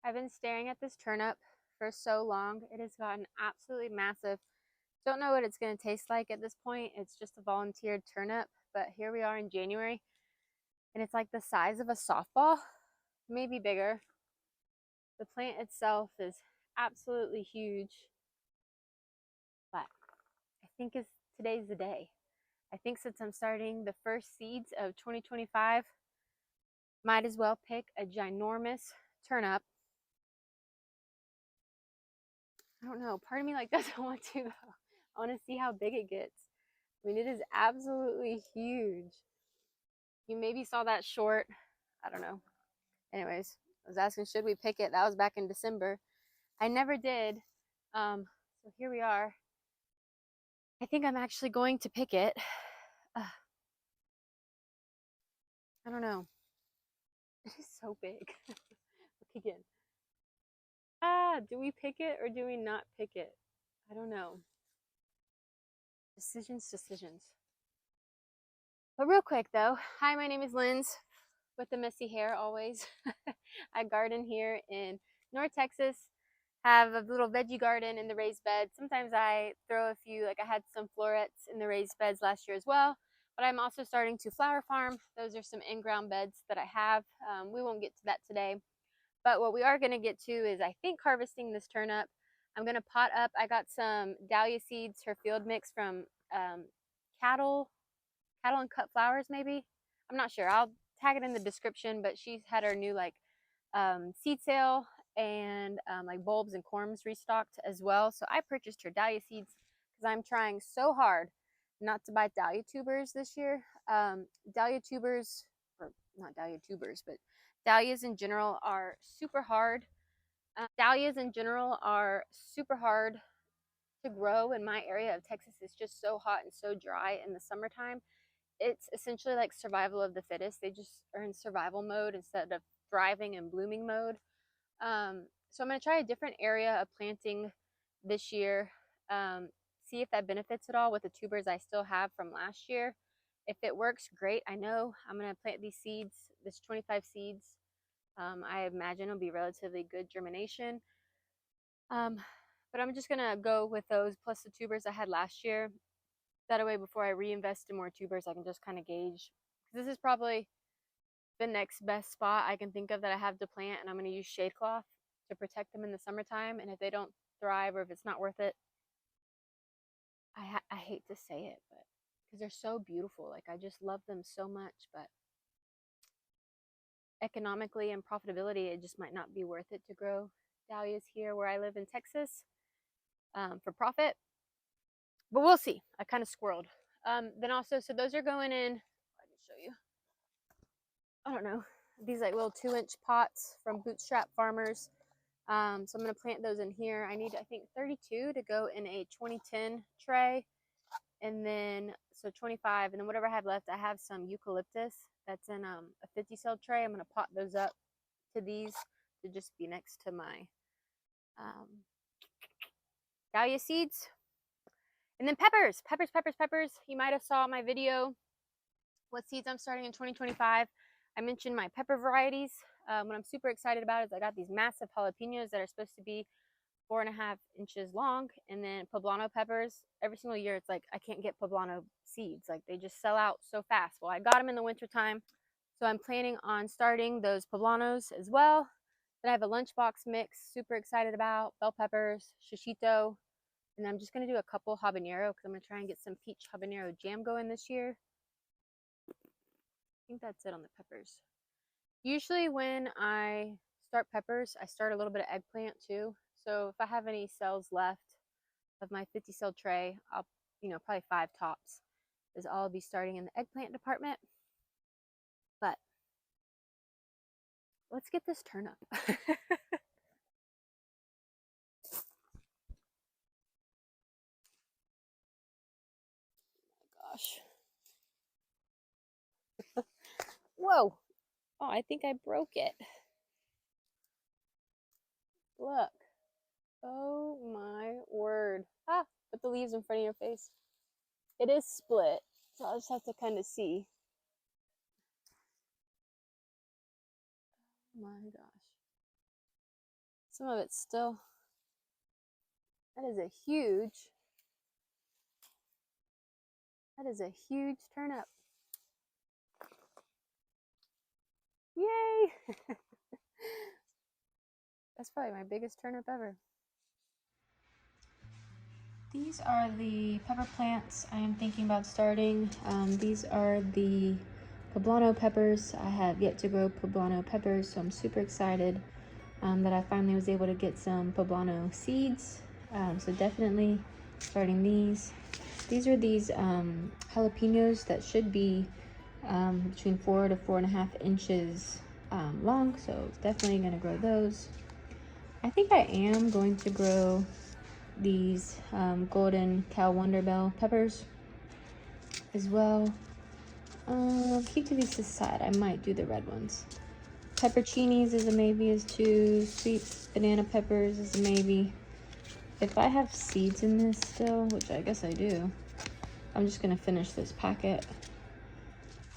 I've been staring at this turnip for so long. It has gotten absolutely massive. Don't know what it's going to taste like at this point. It's just a volunteered turnip, but here we are in January and it's like the size of a softball, maybe bigger. The plant itself is absolutely huge, but I think today's the day. I think since I'm starting the first seeds of 2025, might as well pick a ginormous turnip. I don't know, part of me like doesn't want to though. I want to see how big it gets. I mean, it is absolutely huge. You maybe saw that short. I don't know. Anyways, I was asking, should we pick it? That was back in December. I never did. So here we are. I think I'm actually going to pick it. I don't know. It is so big. Look again. Do we pick it or do we not pick it? I don't know. Decisions. But real quick though, hi, my name is Linz with the messy hair always. I garden here in North Texas, have a little veggie garden in the raised beds. Sometimes I throw a few, like I had some florets in the raised beds last year as well, but I'm also starting to flower farm. Those are some in-ground beds that I have. We won't get to that today, but what we are gonna get to is I think harvesting this turnip. I'm gonna pot up, I got some Dahlia seeds, her field mix from Cattle and Cut Flowers maybe. I'm not sure. I'll tag it in the description, but she's had her new like seed sale and like bulbs and corms restocked as well. So I purchased her Dahlia seeds because I'm trying so hard not to buy Dahlia tubers this year. Dahlia tubers, or not Dahlia tubers, but dahlias in general are super hard. Dahlias in general are super hard to grow in my area of Texas. It's just so hot and so dry in the summertime. It's essentially like survival of the fittest. They just are in survival mode instead of thriving and blooming mode. So I'm going to try a different area of planting this year. See if that benefits at all with the tubers I still have from last year. If it works, great. I know I'm going to plant these seeds, this 25 seeds. I imagine it'll be relatively good germination. But I'm just going to go with those plus the tubers I had last year. That way, before I reinvest in more tubers, I can just kind of gauge. This is probably the next best spot I can think of that I have to plant, and I'm going to use shade cloth to protect them in the summertime. And if they don't thrive or if it's not worth it, I hate to say it, but because they're so beautiful, like I just love them so much, but economically and profitability, it just might not be worth it to grow dahlias here where I live in Texas for profit. But we'll see. I kind of squirreled. Then also, so those are going in. Let me show you. I don't know, these like little 2-inch pots from Bootstrap Farmers. So I'm going to plant those in here. I need, I think, 32 to go in a 2010 tray. And then, so 25. And then whatever I have left, I have some eucalyptus that's in a 50 cell tray. I'm going to pot those up to these to just be next to my dahlia seeds. And then peppers. You might have saw my video, what seeds I'm starting in 2025. I mentioned my pepper varieties. What I'm super excited about is I got these massive jalapenos that are supposed to be 4.5 inches long, and then poblano peppers. Every single year, it's like I can't get poblano seeds. Like they just sell out so fast. Well, I got them in the wintertime, so I'm planning on starting those poblanos as well. Then I have a lunchbox mix, super excited about, bell peppers, shishito, and I'm just gonna do a couple habanero because I'm gonna try and get some peach habanero jam going this year. I think that's it on the peppers. Usually when I start peppers, I start a little bit of eggplant too. So if I have any cells left of my 50 cell tray, I'll, probably 5 tops is all I'll be starting in the eggplant department. But let's get this turnip. Gosh. Whoa. Oh, I think I broke it. Look. Oh my word. Put the leaves in front of your face. It is split, so I'll just have to kind of see. Oh my gosh. Some of it's still, that is a huge turnip. Yay! That's probably my biggest turnip ever. These are the pepper plants I am thinking about starting. These are the poblano peppers. I have yet to grow poblano peppers, so I'm super excited that I finally was able to get some poblano seeds. So definitely starting these. These are these jalapenos that should be between 4 to 4.5 inches long, so definitely gonna grow those. I think I am going to grow these golden cow wonder bell peppers as well. Keep these to the side. I might do the red ones. Pepperoncinis is a maybe, is 2. Sweet banana peppers is a maybe. If I have seeds in this still, which I guess I do, I'm just gonna finish this packet.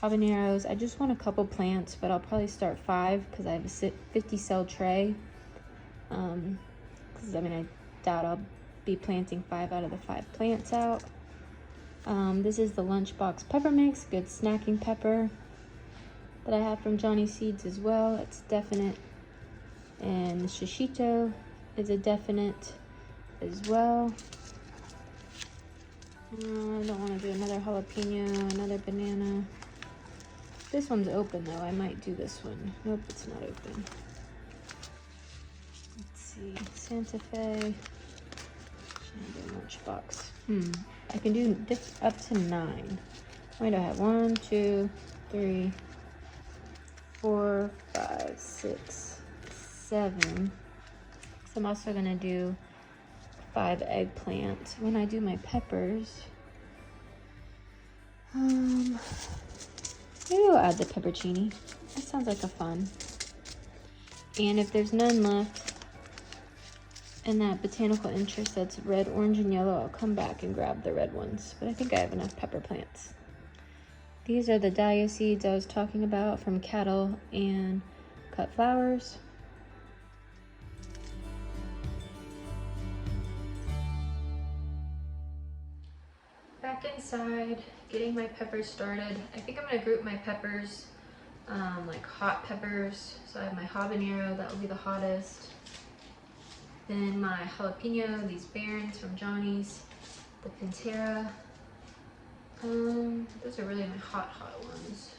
Habaneros, I just want a couple plants, but I'll probably start 5 because I have a 50 cell tray. Because I mean, I doubt I'll be planting 5 out of the 5 plants out. This is the Lunchbox pepper mix, good snacking pepper that I have from Johnny Seeds as well. It's definite. And the shishito is a definite as well. I don't want to do another jalapeno, another banana. This one's open though. I might do this one. Nope, it's not open. Let's see, Santa Fe. Lunchbox. I can do this up to 9. Wait, I have 1, 2, 3, 4, 5, 6, 7. So I'm also gonna do 5 eggplant when I do my peppers. Maybe I'll add the peppercini. That sounds like a fun. And if there's none left in that botanical interest that's red, orange, and yellow, I'll come back and grab the red ones. But I think I have enough pepper plants. These are the Dahlia seeds I was talking about from Cattle and Cut Flowers. Back inside, getting my peppers started. I think I'm gonna group my peppers like hot peppers. So I have my habanero, that will be the hottest. Then my jalapeno, these Barons from Johnny's. The Pantera. Those are really my hot ones.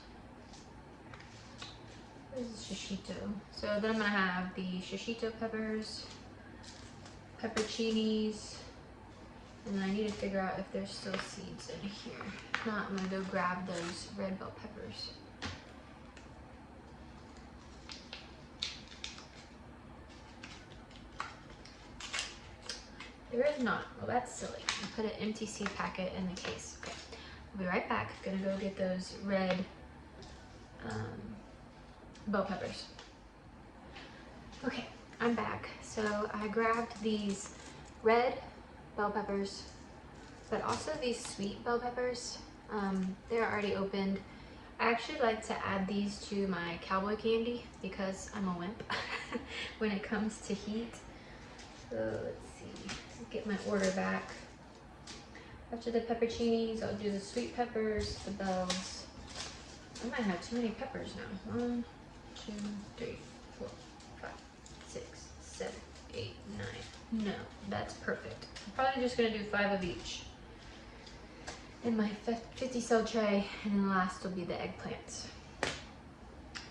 This is shishito. So then I'm gonna have the shishito peppers, pepperoncinis, and then I need to figure out if there's still seeds in here. If not, I'm gonna go grab those red bell peppers. There is not. Well, that's silly. I put an empty seed packet in the case. Okay, I'll be right back. Gonna go get those red bell peppers. Okay, I'm back. So I grabbed these red bell peppers, but also these sweet bell peppers. They're already opened. I actually like to add these to my cowboy candy because I'm a wimp when it comes to heat. So let's see, let's get my order back. After the pepperoncinis, I'll do the sweet peppers, the bells. I might have too many peppers now. 1, 2, 3, 4, 5, 6, 7, 8, 9. No, that's perfect. I'm probably just gonna do 5 of each in my 50 cell tray, and then the last will be the eggplants.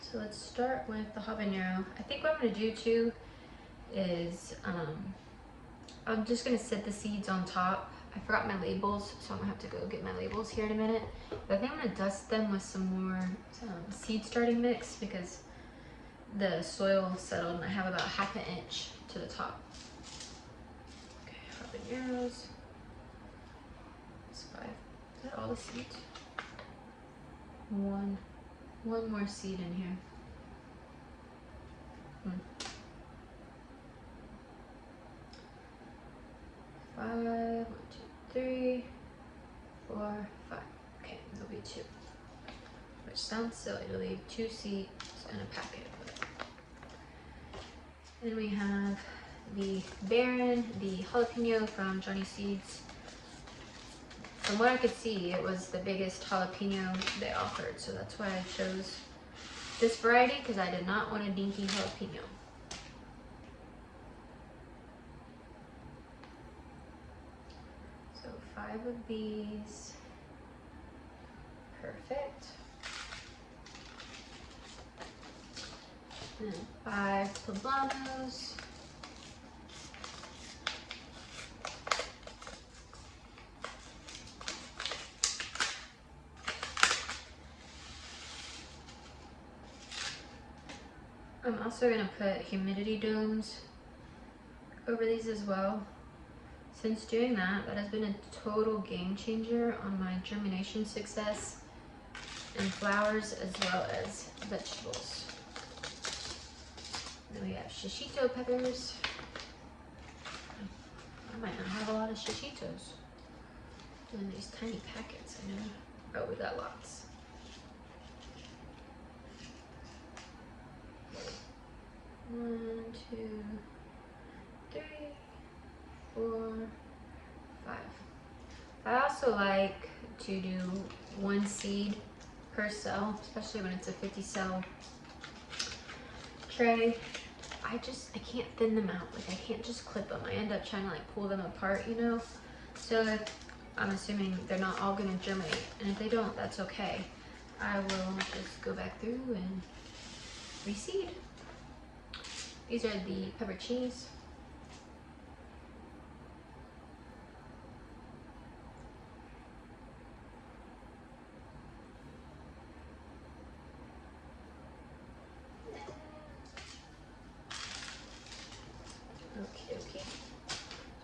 So let's start with the habanero. I think what I'm gonna do too is I'm just gonna set the seeds on top. I forgot my labels, so I'm gonna have to go get my labels here in a minute. But I think I'm gonna dust them with some more seed starting mix because the soil settled and I have about 1/2 inch to the top. Okay, habaneros. That's 5. Is that all the seeds? One more seed in here. 5, 1, 2, 3, 4, 5. Okay, there'll be 2. Which sounds silly to leave 2 seeds in a packet. But then we have the Baron, the jalapeno from Johnny Seeds. From what I could see, it was the biggest jalapeno they offered, so that's why I chose this variety, because I did not want a dinky jalapeno. So 5 of these. Perfect. And 5 poblanos. I'm also going to put humidity domes over these as well. Since doing that, that has been a total game changer on my germination success and flowers as well as vegetables. Then we have shishito peppers. I might not have a lot of shishitos. Doing these tiny packets, I know. Oh, we got lots. One, two, three, 4, 5. I also like to do 1 seed per cell, especially when it's a 50 cell tray. I can't thin them out. Like, I can't just clip them. I end up trying to like pull them apart, you know? So if, I'm assuming they're not all gonna germinate, and if they don't, that's okay. I will just go back through and reseed. These are the pepper cheese. Okay.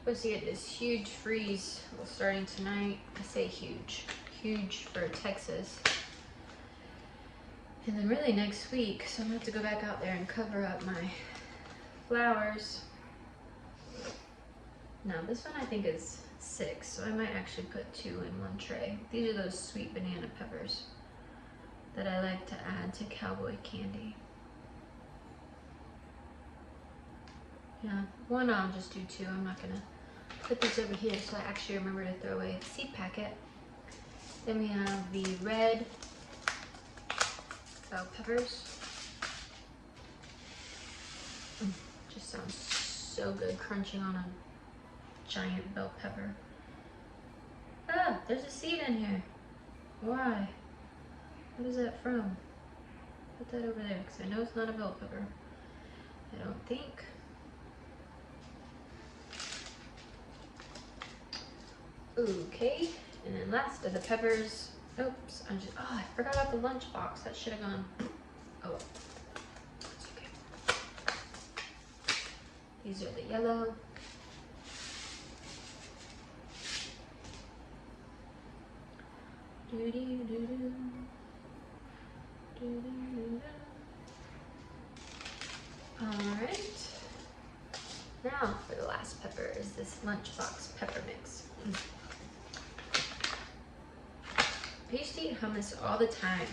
Supposed to get this huge freeze starting tonight. I say huge. Huge for Texas. And then really next week, so I'm gonna have to go back out there and cover up my flowers. Now this one I think is 6, so I might actually put 2 in 1 tray. These are those sweet banana peppers that I like to add to cowboy candy. Yeah, 1 I'll just do 2. I'm not gonna put these over here, so I actually remember to throw away the seed packet. Then we have the red bell peppers. Just sounds so good crunching on a giant bell pepper. Ah, there's a seed in here. Why? What is that from? Put that over there, because I know it's not a bell pepper. I don't think. Okay, and then last of the peppers. Oops, I forgot about the lunch box. That should have gone. Oh, it's okay. These are the yellow. Alright. Now for the last pepper is this lunchbox pepper mix. I used to eat hummus all the time.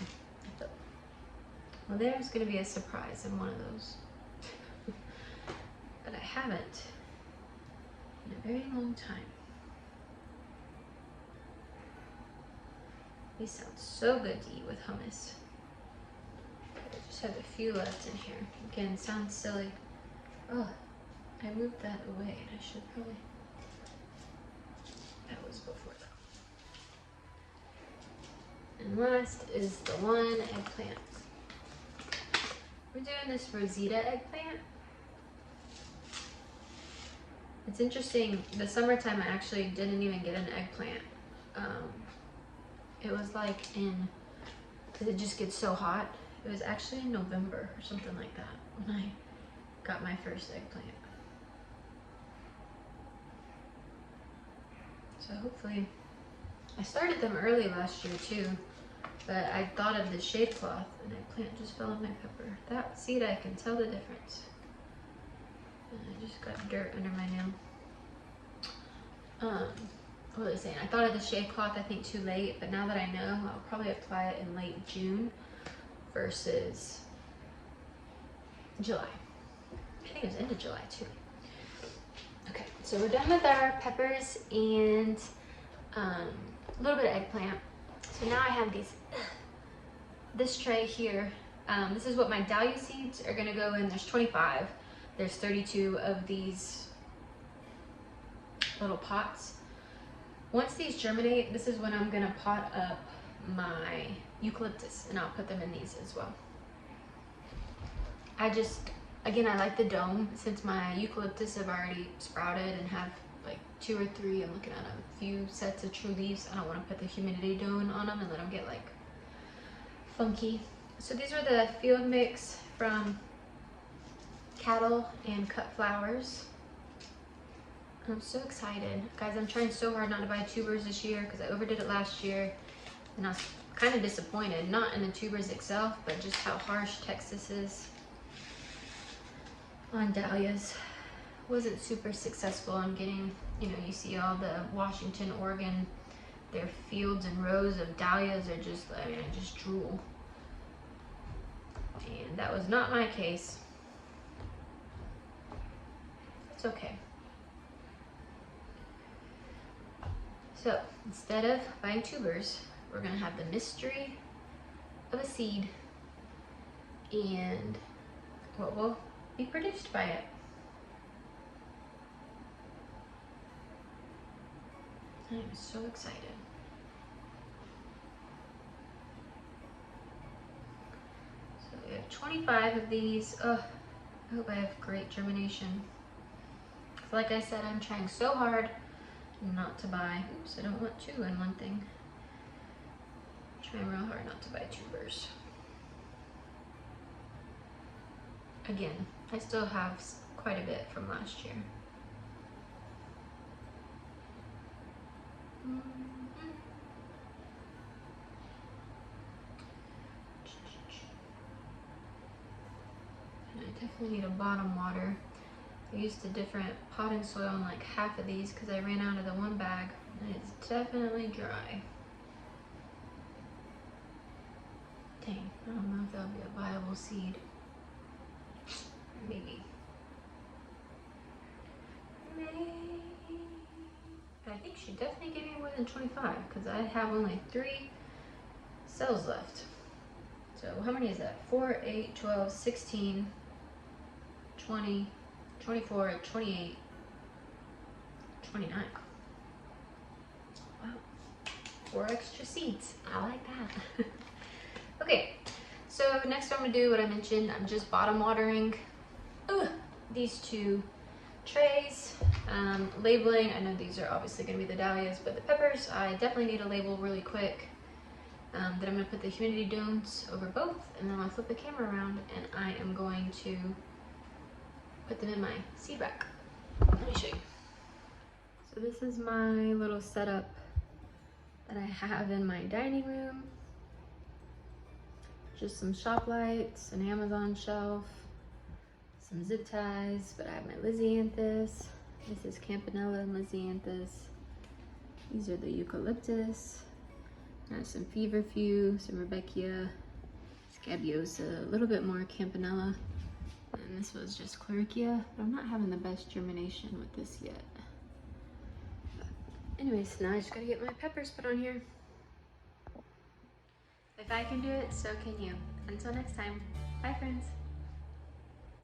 Well, there's going to be a surprise in one of those. But I haven't in a very long time. These sound so good to eat with hummus. I just have a few left in here. Again, sounds silly. Oh, I moved that away and I should probably... That was before that. And last is the 1 eggplant. We're doing this Rosita eggplant. It's interesting, the summertime I actually didn't even get an eggplant. It was like because it just gets so hot. It was actually in November or something like that when I got my first eggplant. So hopefully, I started them early last year too, but I thought of the shade cloth and eggplant just fell on my pepper. That seed, I can tell the difference. And I just got dirt under my nail. What was I saying? I thought of the shade cloth, I think, too late, but now that I know, I'll probably apply it in late June versus July. I think it was into July too. Okay, so we're done with our peppers and a little bit of eggplant. So now I have this tray here. This is what my dahlia seeds are gonna go in. There's 25. There's 32 of these little pots. Once these germinate, this is when I'm gonna pot up my eucalyptus, and I'll put them in these as well. Again, I like the dome since my eucalyptus have already sprouted and have like 2 or 3. I'm looking at a few sets of true leaves. I don't want to put the humidity dome on them and let them get like funky. So these are the field mix from Cattle and Cut Flowers. I'm so excited. Guys, I'm trying so hard not to buy tubers this year because I overdid it last year and I was kind of disappointed, not in the tubers itself, but just how harsh Texas is on dahlias. Wasn't super successful in getting, you know, you see all the Washington, Oregon, their fields and rows of dahlias are just, I mean, I just drool. And that was not my case. It's okay. So instead of buying tubers, we're gonna have the mystery of a seed and what will be produced by it. I am so excited. So we have 25 of these. Oh, I hope I have great germination. Like I said, I'm trying so hard not to buy, oops, I don't want 2 in one thing. I'm trying real hard not to buy tubers. Again, I still have quite a bit from last year. And I definitely need a bottom water. I used a different potting soil in like half of these because I ran out of the one bag and it's definitely dry. Dang, I don't know if that'll be a viable seed. Maybe. I think she definitely gave me more than 25 because I have only 3 cells left. So how many is that? 4, 8, 12, 16, 20, 24, 28, 29. Wow, 4 extra seeds. I like that. Okay, so next I'm gonna do what I mentioned. I'm just bottom watering these 2 trays. Labeling, I know these are obviously gonna be the dahlias, but the peppers, I definitely need to label really quick. Then I'm gonna put the humidity domes over both, and then I'll flip the camera around and I am going to put them in my seed rack. Let me show you. So this is my little setup that I have in my dining room. Just some shop lights, an Amazon shelf, some zip ties, but I have my Lysianthus. This is Campanella and Lysianthus. These are the eucalyptus. I have some feverfew, some Rebecca, scabiosa, a little bit more Campanella. And this was just Clericia, but I'm not having the best germination with this yet. But anyways, now I just gotta get my peppers put on here. If I can do it, so can you. Until next time, bye friends.